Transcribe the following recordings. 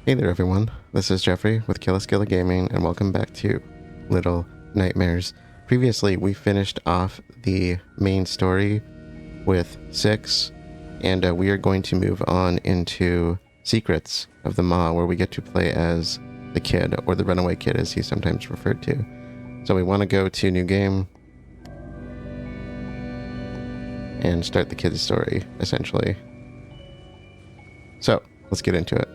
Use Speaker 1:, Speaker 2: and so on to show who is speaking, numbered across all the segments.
Speaker 1: Hey there everyone, this is Jeffrey with Killaskila Gaming and welcome back to Little Nightmares. Previously we finished off the main story with 6 and we are going to move on into Secrets of the MAW, where we get to play as the kid, or the runaway kid as he's sometimes referred to. So we want to go to new game and start the kid's story, essentially. So let's get into it.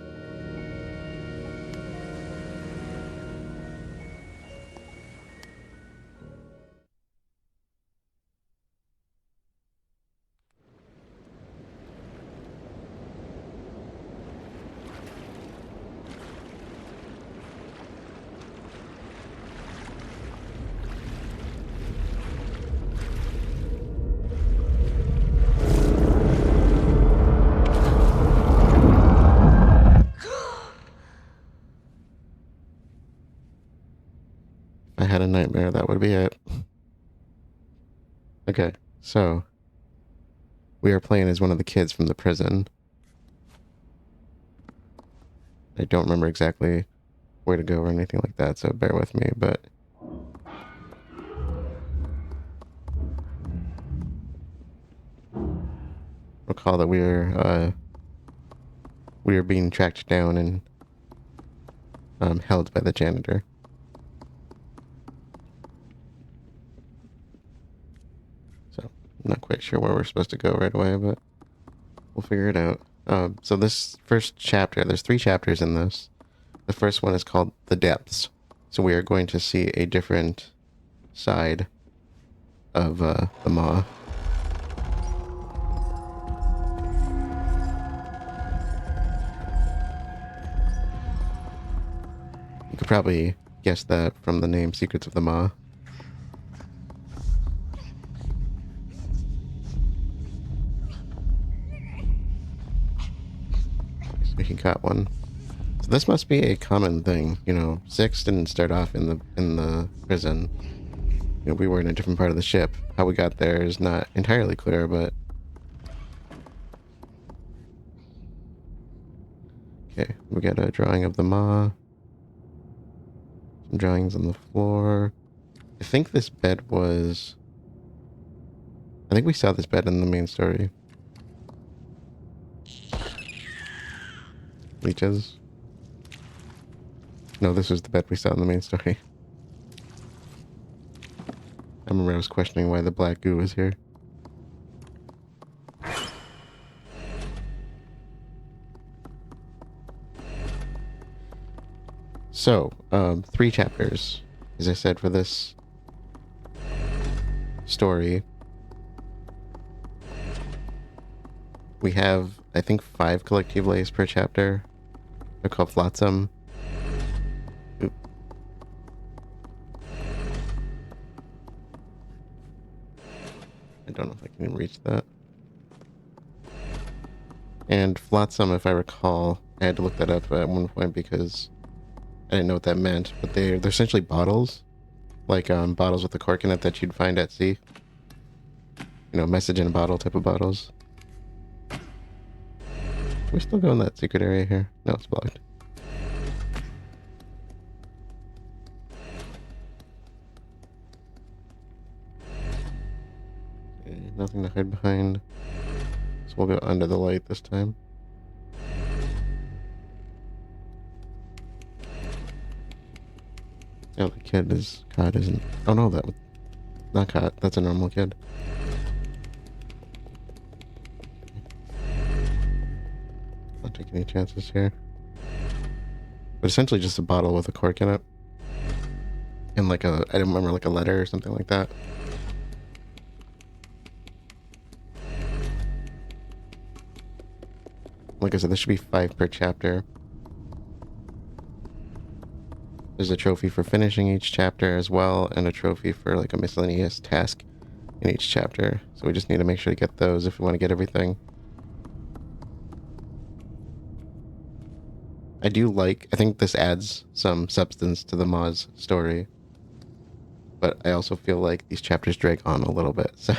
Speaker 1: I had a nightmare, that would be it. Okay, so we are playing as one of the kids from the prison. I don't remember exactly where to go or anything like that, so bear with me, but recall that we are being tracked down and held by the janitor. So I'm not quite sure where we're supposed to go right away, but we'll figure it out. So this first chapter, there's 3 chapters in this. The first one is called The Depths. So we are going to see a different side of the MAW. You could probably guess that from the name Secrets of the MAW. So we got one. So this must be a common thing, you know. 6 didn't start off in the prison. You know, we were in a different part of the ship. How we got there is not entirely clear, but okay, we got a drawing of the MAW. Some drawings on the floor. I think this bed was... I think we saw this bed in the main story. Leeches. No, this was the bed we saw in the main story. I remember I was questioning why the black goo was here. So, 3 chapters, as I said, for this story. We have, I think, 5 collectibles per chapter. They're called Flotsam. Oop. I don't know if I can even reach that. And Flotsam, if I recall, I had to look that up at one point because I didn't know what that meant, but they're essentially bottles. Like bottles with a cork in it that you'd find at sea. You know, message in a bottle type of bottles. We're still going that secret area here. No, it's blocked. Okay, nothing to hide behind. So we'll go under the light this time. Oh, the kid is caught, isn't... Oh no, that... Not caught. That's a normal kid. Not taking any chances here. But essentially just a bottle with a cork in it. And like a... I don't remember, like a letter or something like that. Like I said, there should be 5 per chapter. There's a trophy for finishing each chapter as well, and a trophy for like a miscellaneous task in each chapter. So we just need to make sure to get those if we want to get everything. I think this adds some substance to the MAW's story. But I also feel like these chapters drag on a little bit, so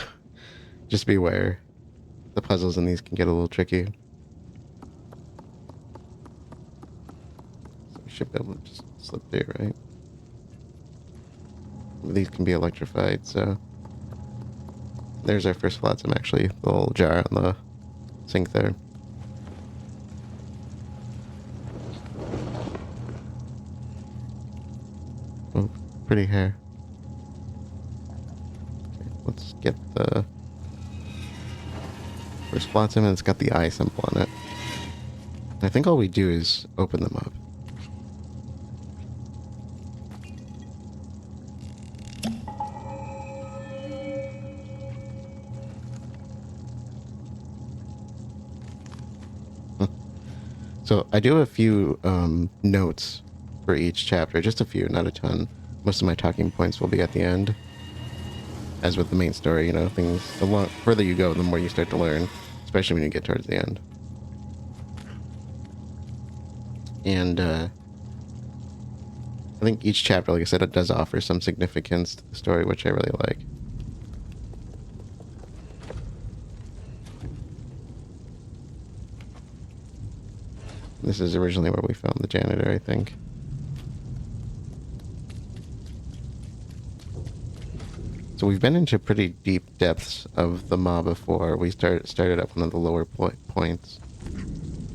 Speaker 1: just beware. The puzzles in these can get a little tricky. should be able to just slip through, right? These can be electrified, so... There's our first flotsam, actually. The little jar on the sink there. Oh, pretty hair. Okay, let's get the first flotsam, and it's got the eye symbol on it. I think all we do is open them up. So I do a few notes for each chapter, just a few, not a ton. Most of my talking points will be at the end. As with the main story, you know, things, the further you go, the more you start to learn, especially when you get towards the end. And I think each chapter, like I said, it does offer some significance to the story, which I really like. This is originally where we found the janitor, I think. So we've been into pretty deep depths of the MAW before. We started at one of the lower points.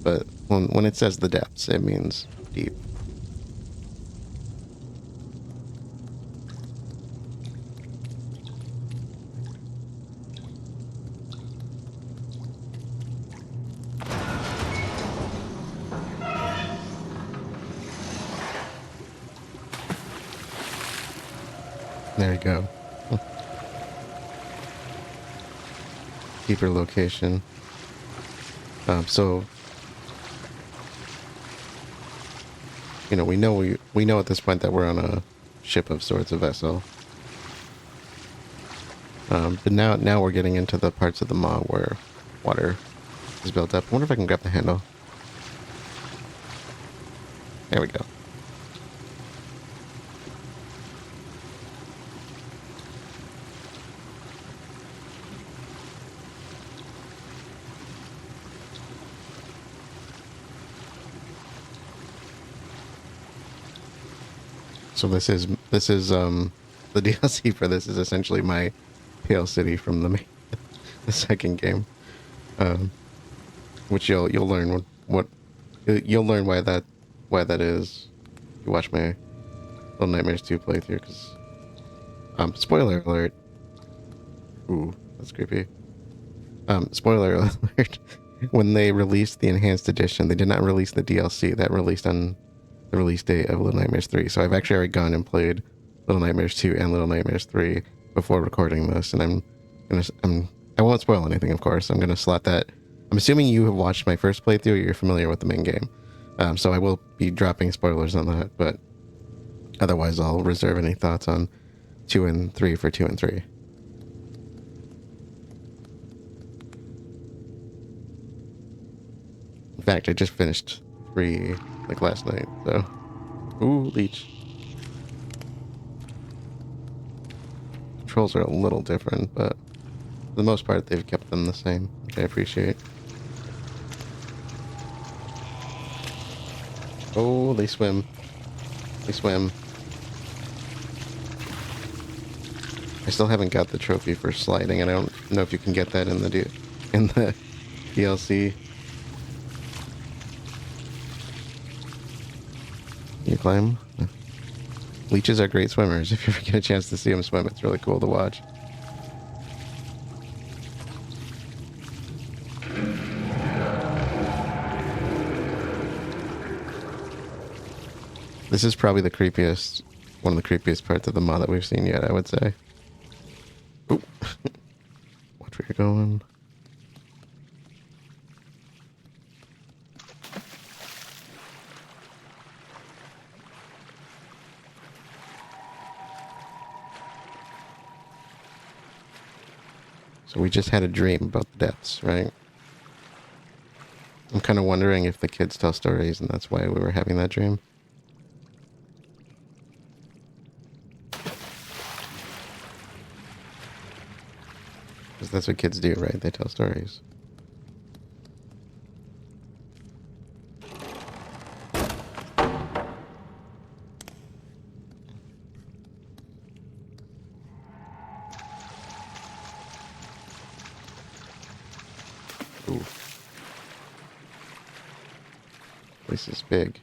Speaker 1: But when it says the depths, it means deep. There you go. Deeper location. So, you know, we know at this point that we're on a ship of sorts, a vessel. But now we're getting into the parts of the MAW where water is built up. I wonder if I can grab the handle. There we go. So this is the DLC for this is essentially my Pale City from the second game, which you'll learn you'll learn why that is. You watch my Little Nightmares 2 playthrough, because spoiler alert. Ooh, that's creepy. Spoiler alert. When they released the enhanced edition, they did not release the DLC that released on the release date of Little Nightmares 3. So I've actually already gone and played Little Nightmares 2 and Little Nightmares 3 before recording this, and I won't spoil anything, of course. I'm gonna slot that. I'm assuming you have watched my first playthrough, or you're familiar with the main game. So I will be dropping spoilers on that, but otherwise I'll reserve any thoughts on 2 and 3 for 2 and 3. In fact, I just finished 3 like last night, so... Ooh, leech. Controls are a little different, but for the most part they've kept them the same, which I appreciate. Oh, they swim. They swim. I still haven't got the trophy for sliding, and I don't know if you can get that in the DLC. You climb? Leeches are great swimmers. If you ever get a chance to see them swim, it's really cool to watch. This is probably the creepiest, one of the creepiest parts of the MAW that we've seen yet, I would say. Oop. Watch where you're going. So we just had a dream about the depths, right? I'm kind of wondering if the kids tell stories and that's why we were having that dream. Because that's what kids do, right? They tell stories. Ooh. This is big.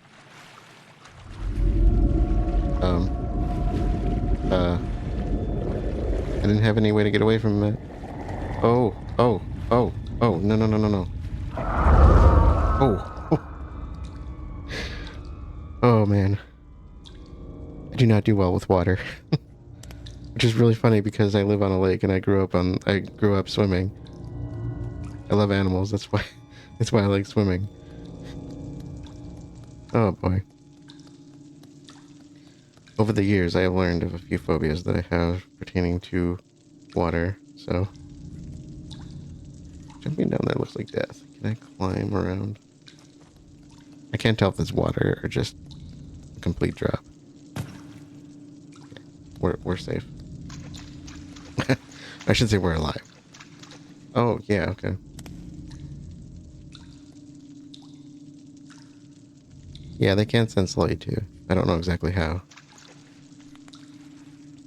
Speaker 1: I didn't have any way to get away from it. Oh, oh, oh, oh, no, no, no, no, no. Oh, oh man. I do not do well with water. Which is really funny because I live on a lake and I grew up swimming. I love animals, that's why I like swimming. Oh boy. Over the years, I have learned of a few phobias that I have pertaining to water, so... Jumping down there looks like death. Can I climb around? I can't tell if it's water or just a complete drop. Okay. We're safe. I should say we're alive. Oh, yeah, okay. Yeah, they can sense light too. I don't know exactly how.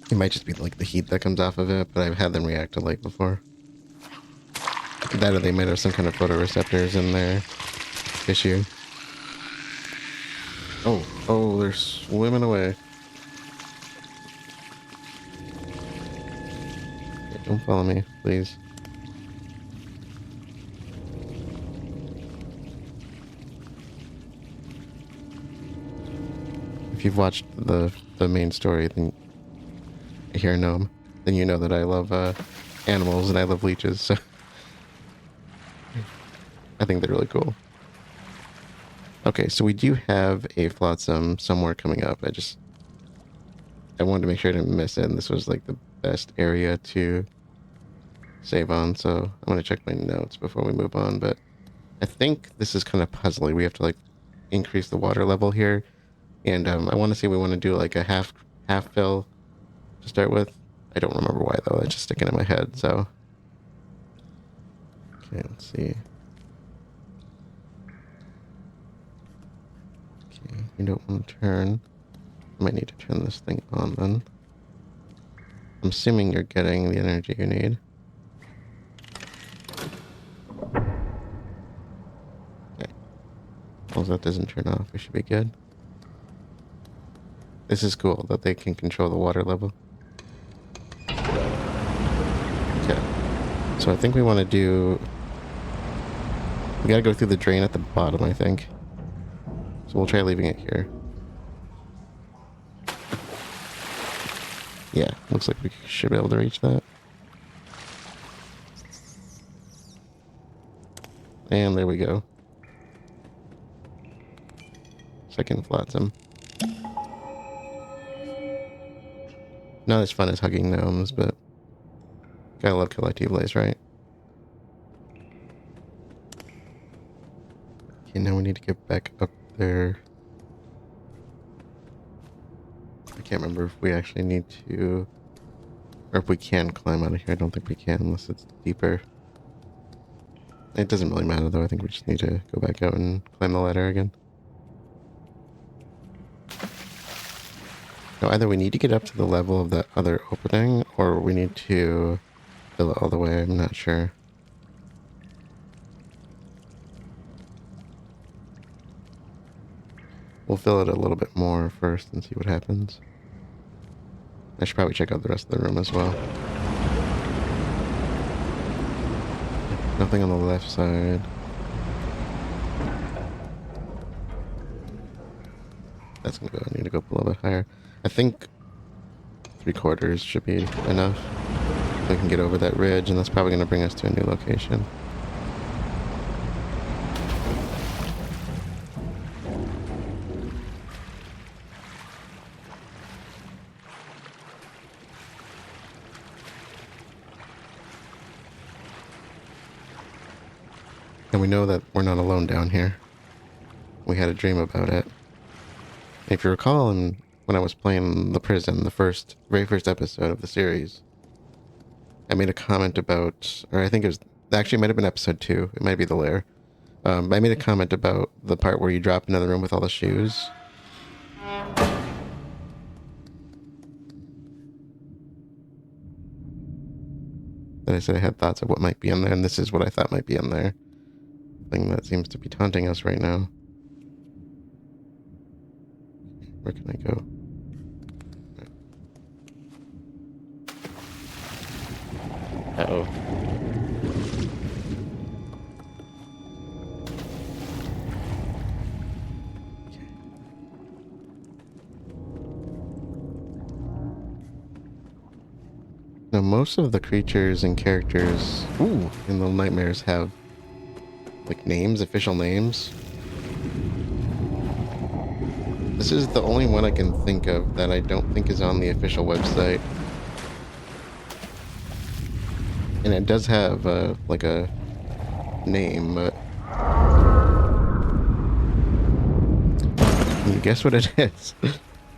Speaker 1: It might just be like the heat that comes off of it, but I've had them react to light before. That or they might have some kind of photoreceptors in their tissue. Oh, oh, they're swimming away. Okay, don't follow me, please. If you've watched the main story, then here a gnome, then you know that I love animals and I love leeches, so I think they're really cool. Okay, so we do have a Flotsam somewhere coming up. I wanted to make sure I didn't miss it, and this was like the best area to save on, so I'm going to check my notes before we move on, but I think this is kind of puzzly. We have to like increase the water level here, and I want to say we want to do like a half fill to start with. I don't remember why though, it's just sticking in my head, so. Okay, let's see. Okay, you don't want to turn. I might need to turn this thing on then. I'm assuming you're getting the energy you need. Okay. As long as that doesn't turn off, we should be good. This is cool that they can control the water level. Okay. So I think we want to do... We gotta go through the drain at the bottom, I think. So we'll try leaving it here. Yeah, looks like we should be able to reach that. And there we go. Second Flotsam. Not as fun as hugging gnomes, but gotta love collectibles, right? Okay, now we need to get back up there. I can't remember if we actually need to... Or if we can climb out of here. I don't think we can unless it's deeper. It doesn't really matter though. I think we just need to go back out and climb the ladder again. Now either we need to get up to the level of that other opening, or we need to fill it all the way. I'm not sure. We'll fill it a little bit more first and see what happens. I should probably check out the rest of the room as well. Nothing on the left side. That's gonna go. I need to go up a little bit higher. I think 3/4 should be enough. We can get over that ridge, and that's probably gonna bring us to a new location. And we know that we're not alone down here. We had a dream about it. If you recall, when I was playing the prison, the very first episode of the series, I made a comment about, or I think it was, actually it might have been episode 2, it might be the lair. I made a comment about the part where you drop into the room with all the shoes. Then I said I had thoughts of what might be in there, and this is what I thought might be in there. thing that seems to be taunting us right now. Where can I go? Uh-oh. Now, most of the creatures and characters in the nightmares have, like, names, official names. This is the only one I can think of that I don't think is on the official website. And it does have, like, a name, but... Can you guess what it is?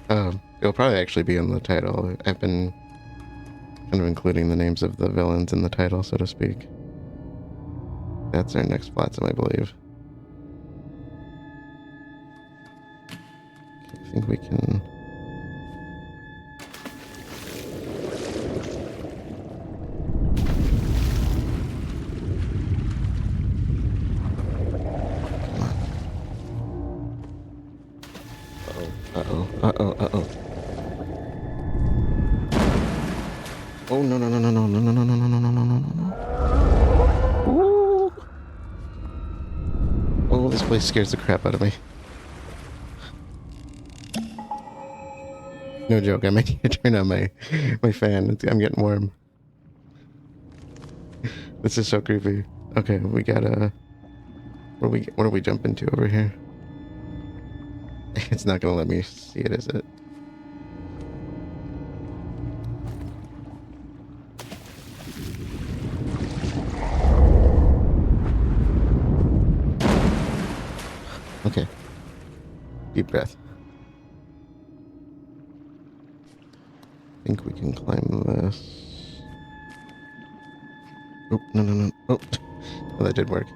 Speaker 1: It'll probably actually be in the title. I've been kind of including the names of the villains in the title, so to speak. That's our next Flotsam, I believe. Okay, I think we can... Uh-oh. Oh, no. Ooh. Oh, this place scares the crap out of me. No joke, I might need to turn on my fan. I'm getting warm. This is so creepy. Okay, we gotta... What do we jump into over here? It's not gonna let me see it, is it? Okay. Deep breath. I think we can climb this. Oh, no. Oh, well, that did work.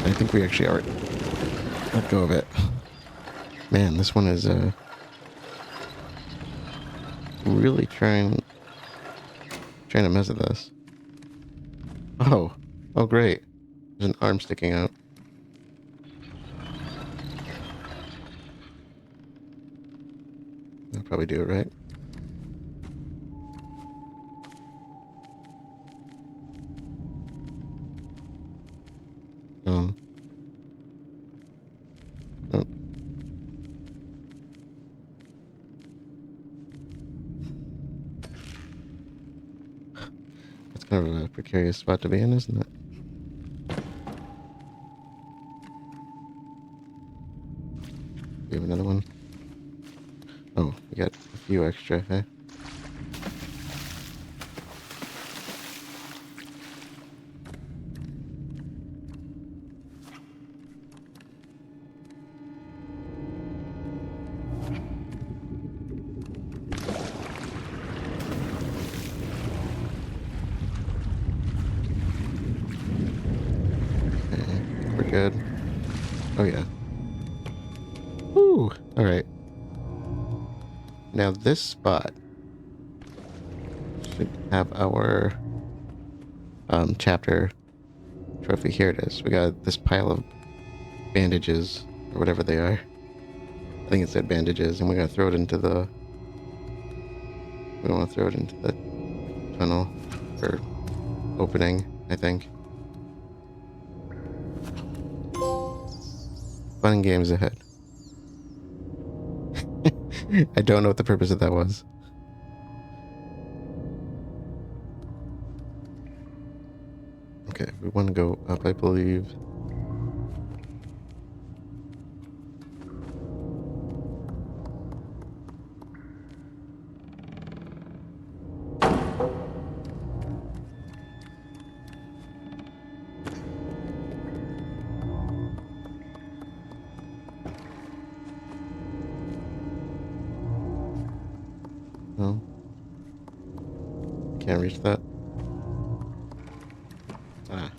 Speaker 1: I think we actually are. Let go of it. Man, this one is really trying to mess with us. Oh great. There's an arm sticking out. I'll probably do it right. Oh. That's kind of a precarious spot to be in, isn't it? We have another one. Oh, we got a few extra, eh? We're good. Oh yeah. Woo! Alright. Now this spot should have our chapter trophy. Here it is. We got this pile of bandages, or whatever they are. I think it said bandages, and we gotta throw it into the... We want to throw it into the tunnel, or opening, I think. Fun and games ahead. I don't know what the purpose of that was. Okay, we want to go up, I believe. No. Can't reach that. Ah.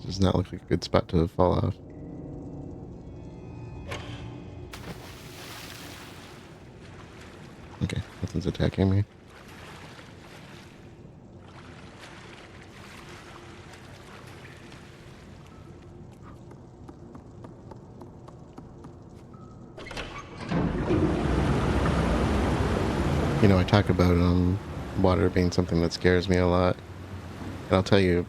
Speaker 1: Does not look like a good spot to fall off. Okay, nothing's attacking me. You know, I talk about water being something that scares me a lot. And I'll tell you,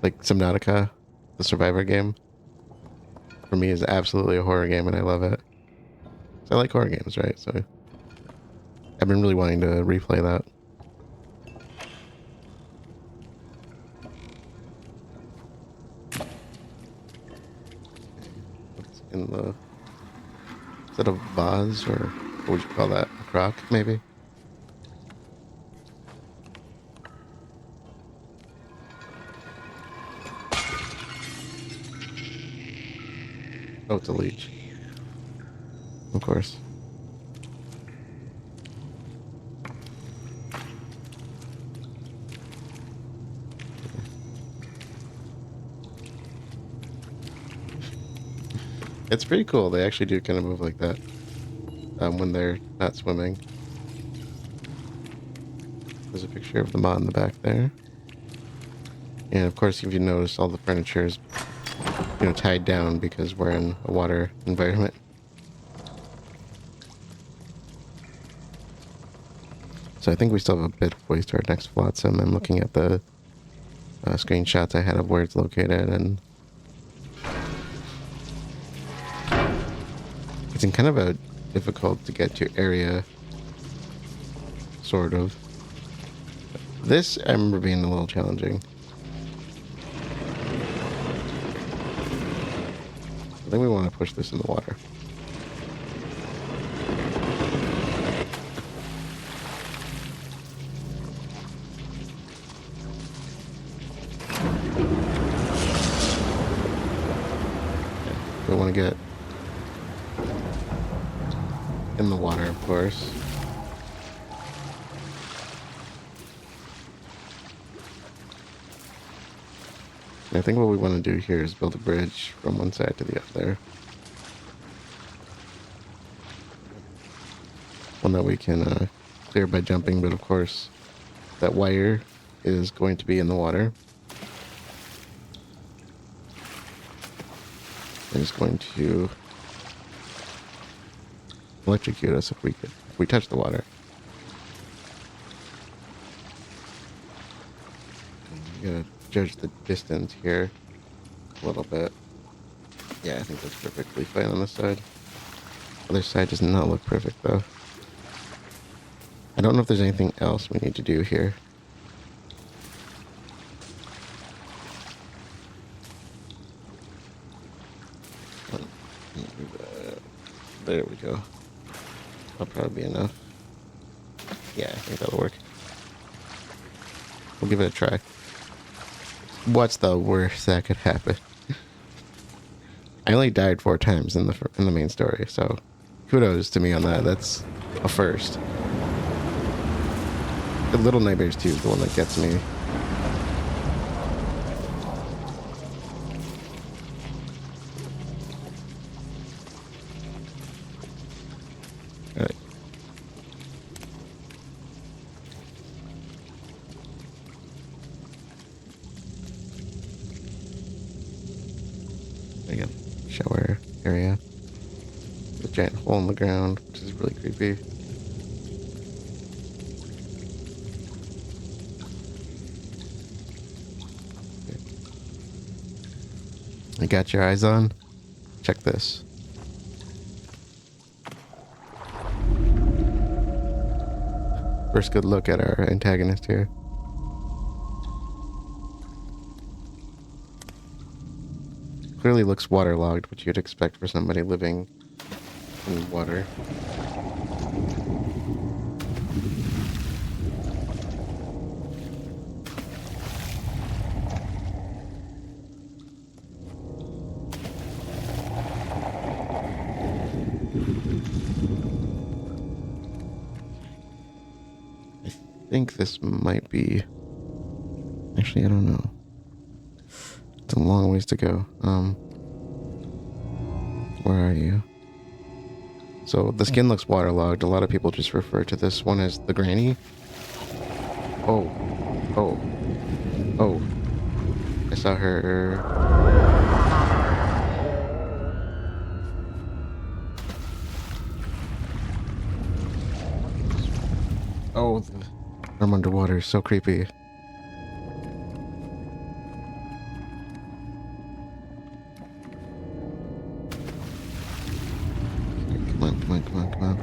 Speaker 1: like Subnautica, the Survivor game, for me is absolutely a horror game and I love it. So I like horror games, right? So I've been really wanting to replay that. What's in the... Is that a vase, or what would you call that? A crock, maybe? Oh, it's a leech. Of course. It's pretty cool. They actually do kind of move like that when they're not swimming. There's a picture of the MAW in the back there. And of course, if you notice, all the furniture is, you know, tied down because we're in a water environment. So I think we still have a bit of ways to our next Flotsam. I'm looking at the screenshots I had of where it's located, and it's in kind of a difficult to get to area, sort of. This I remember being a little challenging. I think we want to push this in the water. We want to get in the water, of course. And I think what we want to do here is build a bridge from one side to the other. One that we can clear by jumping, but of course that wire is going to be in the water. And it's going to electrocute us if we touch the water. You gotta judge the distance here a little bit. Yeah, I think that's perfectly fine on this side. Other side does not look perfect though. I don't know if there's anything else we need to do here. There we go. That'll probably be enough. Yeah, I think that'll work. We'll give it a try. What's the worst that could happen? I only died 4 times in the main story, so kudos to me on that. That's a first. The Little Nightmares 2 is the one that gets me. Alright. Again, shower area. The giant hole in the ground, which is really creepy. You got your eyes on? Check this. First good look at our antagonist here. Clearly looks waterlogged, which you'd expect for somebody living in water. I think this might be Actually, I don't know. It's a long ways to go. Where are you? So the skin looks waterlogged. A lot of people just refer to this one as the granny. Oh. Oh. Oh. I saw her. Oh, the arm underwater is so creepy. Come on, come on, come on, come on.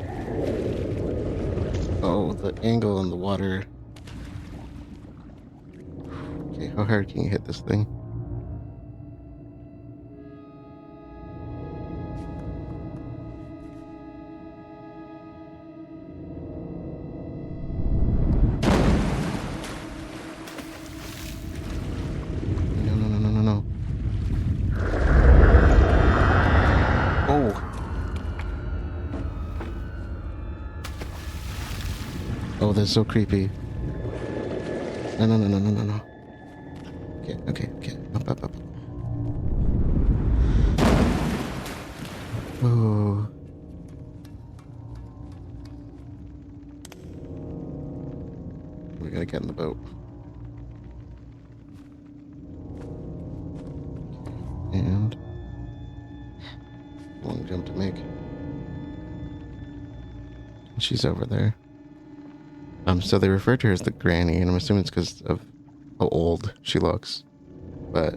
Speaker 1: Oh, the angle in the water. Okay, how hard can you hit this thing? No, no, no, no, no, no. Oh! Oh, that's so creepy. No, no, no, no, no, no, no. Okay, okay, okay. Up, up, up. Oh. We gotta get in the boat. And long jump to make. She's over there. So they refer to her as the granny, and I'm assuming it's because of how old she looks. But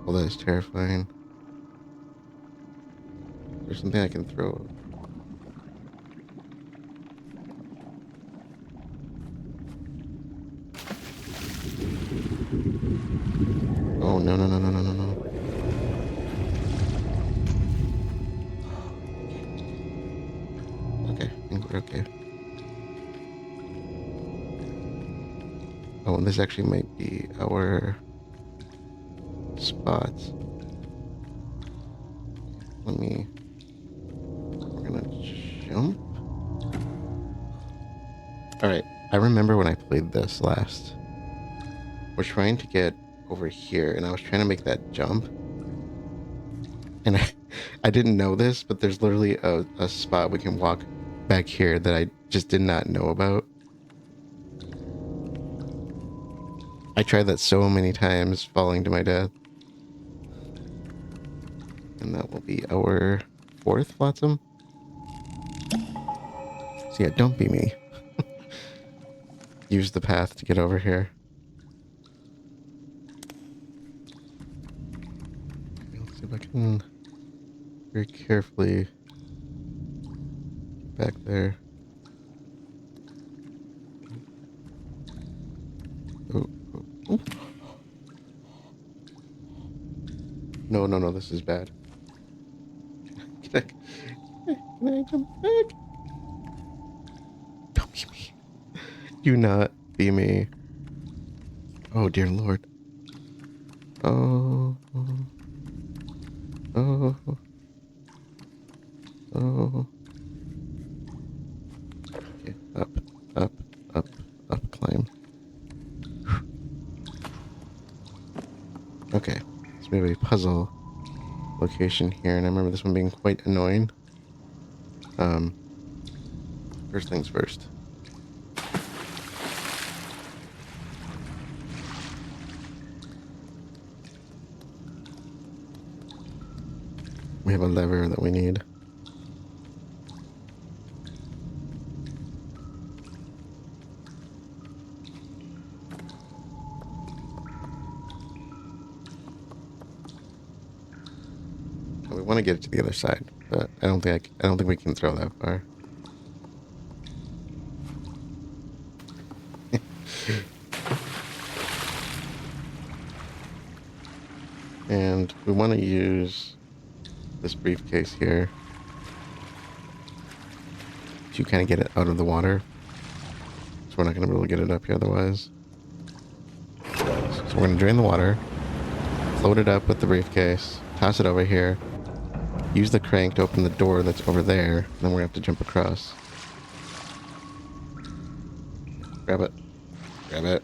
Speaker 1: well, that is terrifying. There's something I can throw. Oh no no no no no no no. Okay, I think we're okay. Oh, and this actually might be our spots. Let me. We're gonna jump. All right. I remember when I played this last. We're trying to get over here, and I was trying to make that jump, and I didn't know this, but there's literally a spot we can walk back here that I just did not know about. I tried that so many times, falling to my death. And that will be our 4th Flotsam. So yeah, don't be me. Use the path to get over here. Let's see if I can very carefully get back there. Oh, oh, oh. No, no, no, this is bad. Can I jump back? Don't be me. Do not be me. Oh, dear Lord. Oh. Oh. Oh. Okay, up, up, up, up, climb. Okay, so we have a puzzle location here, and I remember this one being quite annoying. First things first. We have a lever that we need. We want to get it to the other side, but I don't think we can throw that far. And we want to use this briefcase here to kind of get it out of the water. So we're not going to be able to get it up here otherwise. So we're going to drain the water, float it up with the briefcase, toss it over here, use the crank to open the door that's over there, and then we're going to have to jump across. Grab it. Grab it.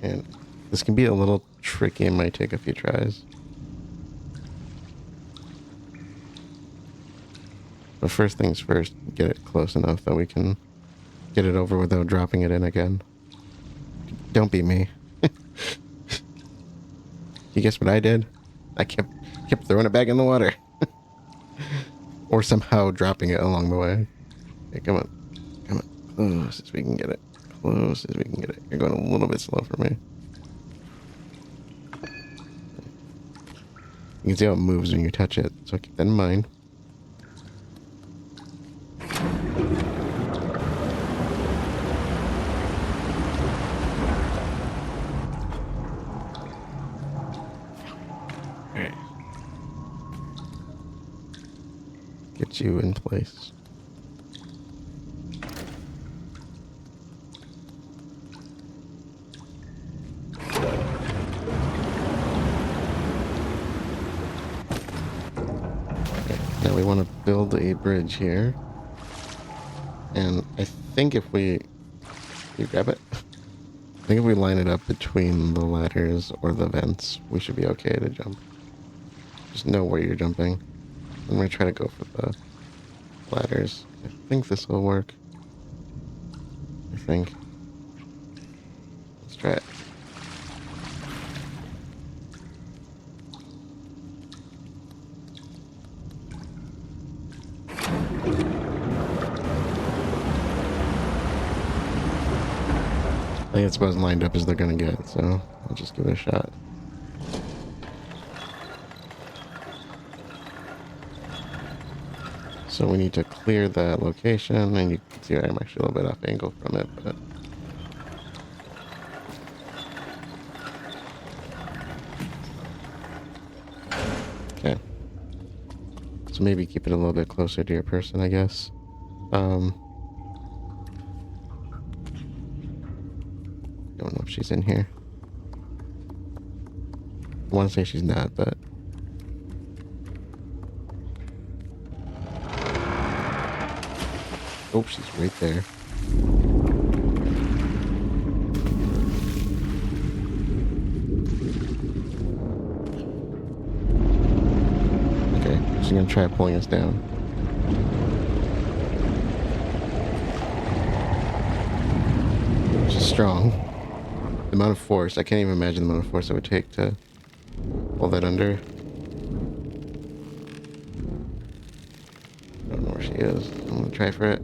Speaker 1: And this can be a little tricky. It might take a few tries. But first things first, get it close enough that we can get it over without dropping it in again. Don't be me. You guess what I did? I kept throwing it back in the water. Or somehow dropping it along the way. Okay, come on. Come on. Close as we can get it. Close as we can get it. You're going a little bit slow for me. You can see how it moves when you touch it, so keep that in mind. Alright. Get you in place. Now we want to build a bridge here. And I think if we... You grab it? I think if we line it up between the ladders or the vents, we should be okay to jump. Just know where you're jumping. I'm going to try to go for the ladders. I think this will work. I think. Let's try it. I think it's about as lined up as they're gonna get, so I'll just give it a shot. So we need to clear that location, and you can see I'm actually a little bit off angle from it, but... Okay. So maybe keep it a little bit closer to your person, I guess. Don't know if she's in here. I want to say she's not, but... Oh, she's right there. Okay, she's gonna try pulling us down. She's strong. The amount of force, I can't even imagine the amount of force it would take to pull that under. I don't know where she is. I'm gonna try for it.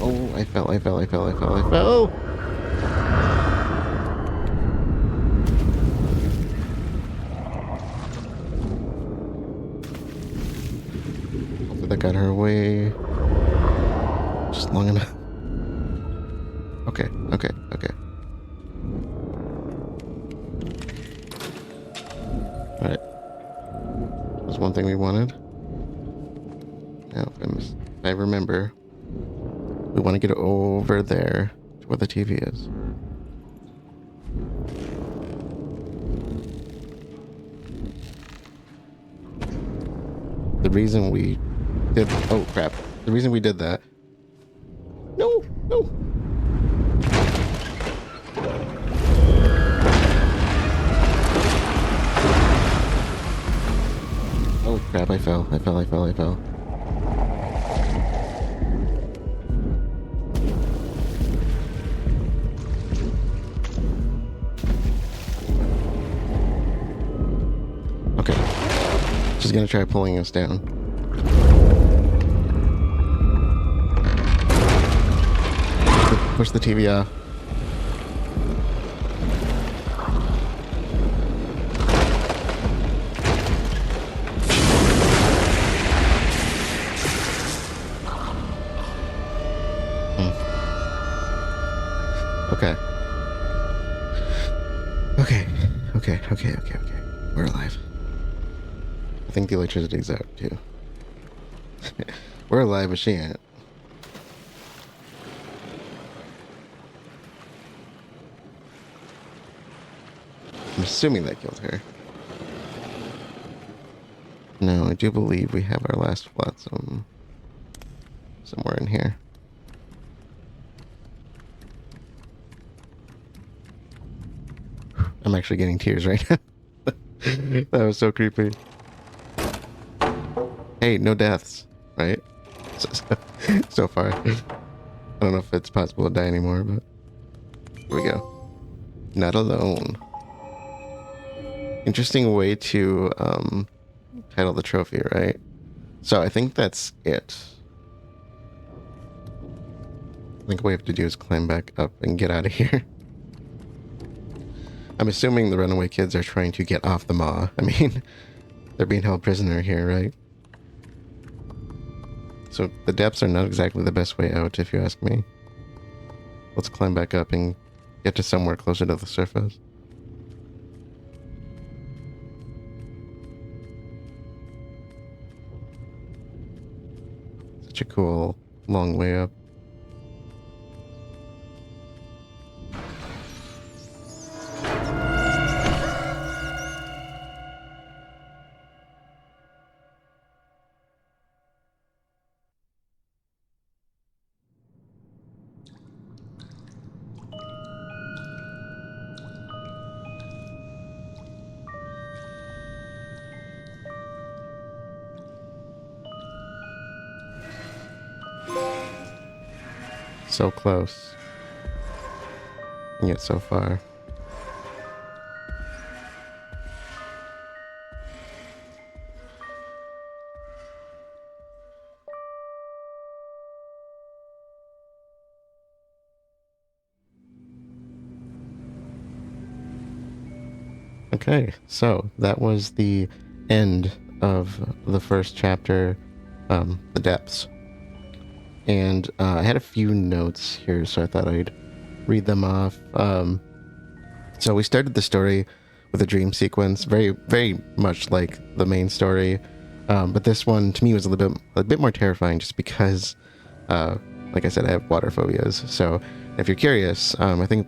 Speaker 1: Oh, I fell. That got her away just long enough. Okay. Alright. That's one thing we wanted. Now, if I remember, we want to get over there to where the TV is. The reason we did... Oh, crap. The reason we did that... No! Oh, crap. I fell. Okay. She's gonna try pulling us down. Push the TV off. Okay. We're alive. I think the electricity's out too. We're alive, but she ain't. assuming that killed her. No, I do believe we have our last Flotsam somewhere in here. I'm actually getting tears right now. That was so creepy. Hey, no deaths, right? So far. I don't know if it's possible to die anymore, but here we go. Not alone. Interesting way to title the trophy, right? So I think that's it. I think what we have to do is climb back up and get out of here. I'm assuming the runaway kids are trying to get off the MAW. I mean, they're being held prisoner here, right? So the depths are not exactly the best way out, if you ask me. Let's climb back up and get to somewhere closer to the surface. Such a cool, long way up. So close, and yet so far. Okay, so that was the end of the first chapter, The Depths. And I had a few notes here, so I thought I'd read them off. So we started the story with a dream sequence, very, very much like the main story. But this one, to me, was a bit more terrifying just because, like I said, I have water phobias. So if you're curious, I think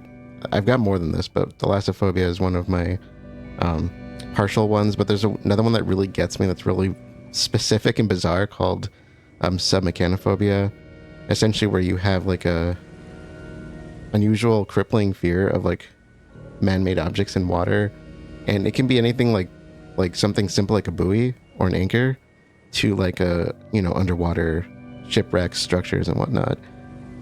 Speaker 1: I've got more than this, but thalassophobia is one of my partial ones. But there's another one that really gets me that's really specific and bizarre called submechanophobia. Essentially where you have like a unusual crippling fear of like man-made objects in water, and it can be anything like something simple like a buoy or an anchor to like a, you know, underwater shipwrecks, structures and whatnot.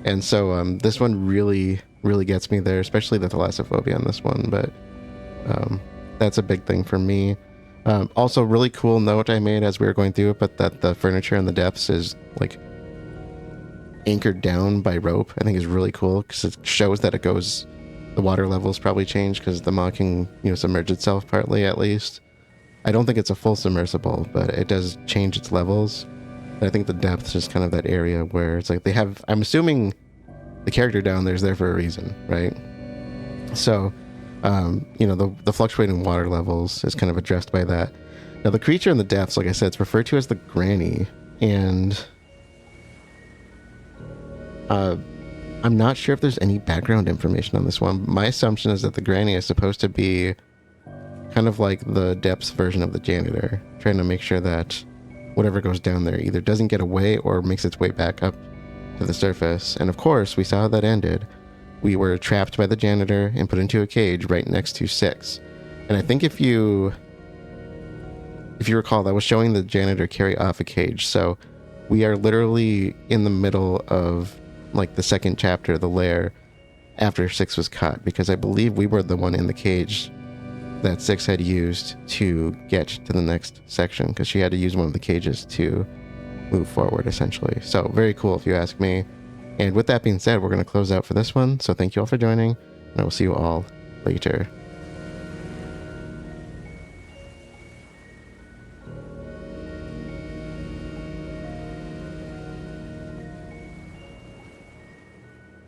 Speaker 1: And so this one really gets me there, especially the thalassophobia on this one, but that's a big thing for me. Also really cool note I made as we were going through it, but that the furniture in the depths is like anchored down by rope, I think is really cool because it shows that the water levels probably change because the MAW can, you know, submerge itself partly at least. I don't think it's a full submersible, but it does change its levels. And I think the depths is kind of that area where it's like they have, I'm assuming the character down there is there for a reason, right? So, you know, the fluctuating water levels is kind of addressed by that. Now the creature in the depths, like I said, it's referred to as the Granny, and I'm not sure if there's any background information on this one. My assumption is that the Granny is supposed to be kind of like the depths version of the janitor, trying to make sure that whatever goes down there either doesn't get away or makes its way back up to the surface. And of course, we saw how that ended. We were trapped by the janitor and put into a cage right next to 6. And I think if you recall, that was showing the janitor carry off a cage. So we are literally in the middle of like the second chapter, the lair, after 6 was caught, because I believe we were the one in the cage that 6 had used to get to the next section, because she had to use one of the cages to move forward, essentially. So very cool if you ask me. And with that being said, we're going to close out for this one. So thank you all for joining, and I will see you all later.